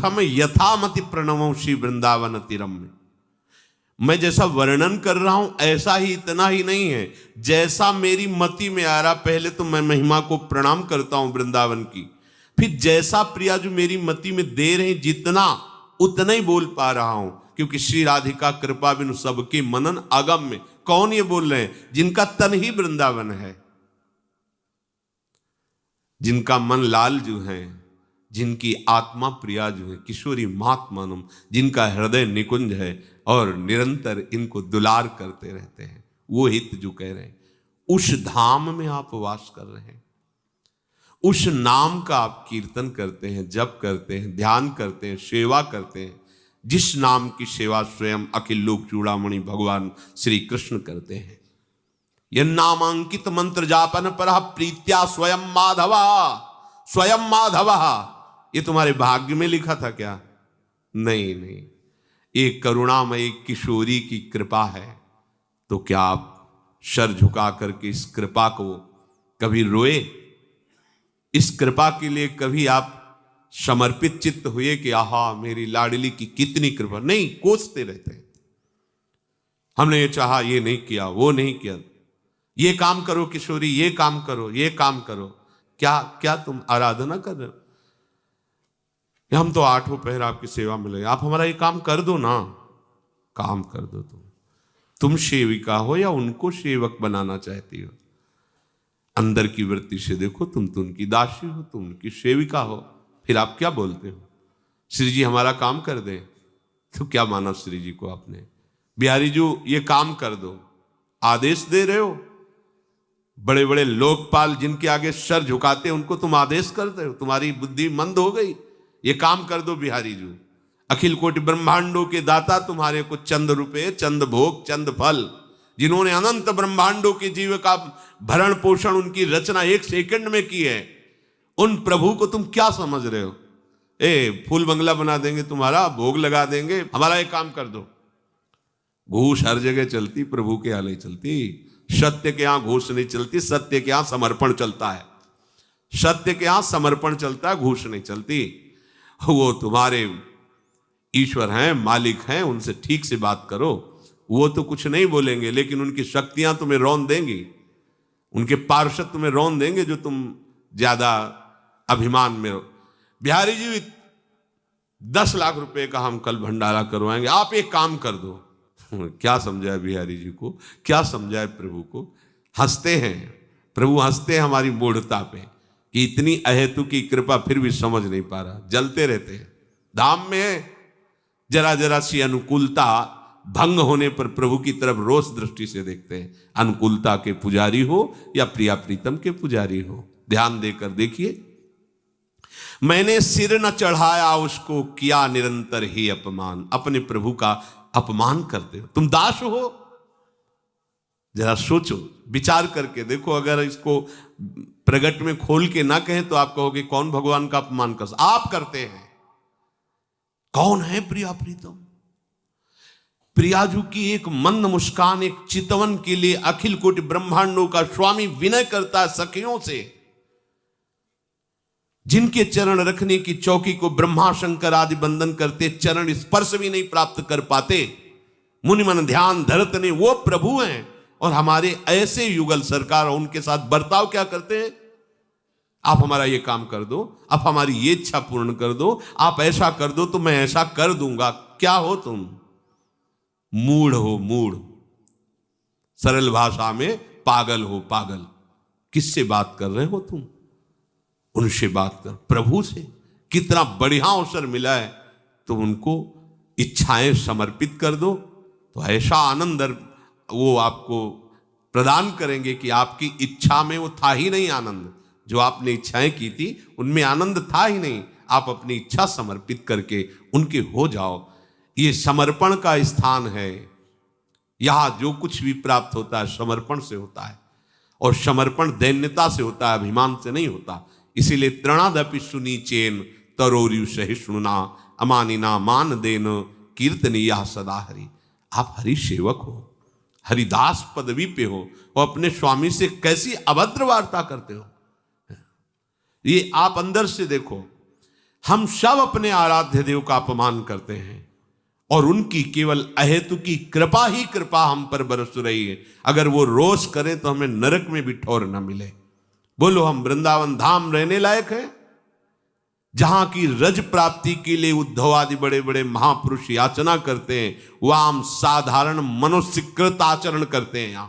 प्रथम यथामति प्रणवं श्री वृंदावन तीरम में। मैं जैसा वर्णन कर रहा हूं ऐसा ही, इतना ही नहीं है, जैसा मेरी मति में आ रहा, पहले तो मैं महिमा को प्रणाम करता हूं वृंदावन की, फिर जैसा प्रिया जो मेरी मति में दे रहे जितना उतना ही बोल पा रहा हूं, क्योंकि श्री राधिका कृपा बिनु सबके मनन आगम में। कौन ये बोल रहे हैं? जिनका तन ही वृंदावन है, जिनका मन लाल जो है, जिनकी आत्मा प्रिया जो है, किशोरी महात्मानम, जिनका हृदय निकुंज है और निरंतर इनको दुलार करते रहते हैं, वो हित जो कह रहे हैं। उस धाम में आप वास कर रहे हैं, उस नाम का आप कीर्तन करते हैं, जप करते हैं, ध्यान करते हैं, सेवा करते हैं, जिस नाम की सेवा स्वयं अखिल लोक चूड़ामणि भगवान श्री कृष्ण करते हैं। यह नामांकित मंत्र जापन पर प्रीत्या स्वयं माधवा, स्वयं माधवा। ये तुम्हारे भाग्य में लिखा था क्या? नहीं नहीं, एक करुणामयी किशोरी की कृपा है। तो क्या आप सर झुका करके इस कृपा को कभी रोए? इस कृपा के लिए कभी आप समर्पित चित्त हुए कि आहा मेरी लाडली की कितनी कृपा? नहीं, कोसते रहते हैं। हमने ये चाहा, ये नहीं किया, वो नहीं किया, ये काम करो किशोरी, ये काम करो, ये काम करो। क्या क्या तुम आराधना कर रहे हो? हम तो आठों पहर आपकी सेवा में लगे, आप हमारा ये काम कर दो ना। काम कर दो तुम सेविका हो या उनको सेवक बनाना चाहती हो? अंदर की वृत्ति से देखो, तुम तो उनकी दासी हो, तुम उनकी सेविका हो, फिर आप क्या बोलते हो? श्री जी हमारा काम कर दें, तो क्या माना श्री जी को आपने? बिहारी जी ये काम कर दो, आदेश दे रहे हो। बड़े बड़े लोकपाल जिनके आगे सर झुकाते हैं उनको तुम आदेश करते हो? तुम्हारी बुद्धि मंद हो गई? ये काम कर दो बिहारी जी। अखिल कोटि ब्रह्मांडों के दाता तुम्हारे को चंद रुपए, चंद भोग, चंद फल, जिन्होंने अनंत ब्रह्मांडों के जीव का भरण पोषण, उनकी रचना एक सेकंड में की है, उन प्रभु को तुम क्या समझ रहे हो? फूल बंगला बना देंगे तुम्हारा, भोग लगा देंगे, हमारा एक काम कर दो। घूस हर जगह चलती, प्रभु के यहाँ नहीं चलती। सत्य के यहां घूस नहीं चलती, सत्य के यहां समर्पण चलता है। सत्य के यहां समर्पण चलता है, घूस नहीं चलती। वो तुम्हारे ईश्वर हैं, मालिक हैं, उनसे ठीक से बात करो। वो तो कुछ नहीं बोलेंगे, लेकिन उनकी शक्तियां तुम्हें रौंद देंगी, उनके पार्षद तुम्हें रौंद देंगे जो तुम ज्यादा अभिमान में हो। बिहारी जी 10 लाख रुपए का हम कल भंडारा करवाएंगे, आप एक काम कर दो। क्या समझाए बिहारी जी को, क्या समझाए प्रभु को? हंसते हैं प्रभु, हंसते हैं हमारी मूढ़ता पे कि इतनी अहेतु की कृपा फिर भी समझ नहीं पा रहा। जलते रहते हैं धाम में, जरा जरा सी अनुकूलता भंग होने पर प्रभु की तरफ रोष दृष्टि से देखते हैं। अनुकूलता के पुजारी हो या प्रिया प्रीतम के पुजारी हो, ध्यान देकर देखिए। मैंने सिर न चढ़ाया उसको, किया निरंतर ही अपमान। अपने प्रभु का अपमान करते हो, तुम दास हो। जरा सोचो, विचार करके देखो। अगर इसको प्रगट में खोल के ना कहें तो आप कहोगे कौन भगवान का अपमान कर? आप करते हैं। कौन है प्रिया प्रीतम? प्रियाजू की एक मंद मुस्कान, एक चितवन के लिए अखिल कोटि ब्रह्मांडों का स्वामी विनय करता है सखियों से। जिनके चरण रखने की चौकी को ब्रह्मा शंकर आदि बंदन करते, चरण स्पर्श भी नहीं प्राप्त कर पाते, मुनि मन ध्यान धरत ने, वो प्रभु हैं। और हमारे ऐसे युगल सरकार उनके साथ बर्ताव क्या करते हैं? आप हमारा ये काम कर दो, आप हमारी ये इच्छा पूर्ण कर दो, आप ऐसा कर दो तो मैं ऐसा कर दूंगा। क्या हो तुम? मूढ़ हो, मूढ़। सरल भाषा में पागल हो, पागल। किससे बात कर रहे हो तुम? उनसे बात कर, प्रभु से। कितना बढ़िया अवसर मिला है, तो उनको इच्छाएं समर्पित कर दो, तो ऐसा आनंद वो आपको प्रदान करेंगे कि आपकी इच्छा में वो था ही नहीं आनंद। जो आपने इच्छाएं की थी उनमें आनंद था ही नहीं। आप अपनी इच्छा समर्पित करके उनके हो जाओ। ये समर्पण का स्थान है। यहां जो कुछ भी प्राप्त होता है समर्पण से होता है, और समर्पण दैन्यता से होता है, अभिमान से नहीं होता। इसीलिए तृणादपि सुनीचेन तरोरु सहिष्णुना अमानिना मान देन कीर्तनीया सदा हरि। आप हरि सेवक हो, हरिदास पदवी पे हो, और अपने स्वामी से कैसी अभद्र वार्ता करते हो। ये आप अंदर से देखो। हम सब अपने आराध्य देव का अपमान करते हैं और उनकी केवल अहेतु की कृपा ही कृपा हम पर बरस रही है। अगर वो रोष करें तो हमें नरक में भी ठौर न मिले। बोलो, हम वृंदावन धाम रहने लायक है, जहां की रज प्राप्ति के लिए उद्धव आदि बड़े बड़े महापुरुष याचना करते हैं, वह हम साधारण मनुष्यकृत आचरण करते हैं। यहां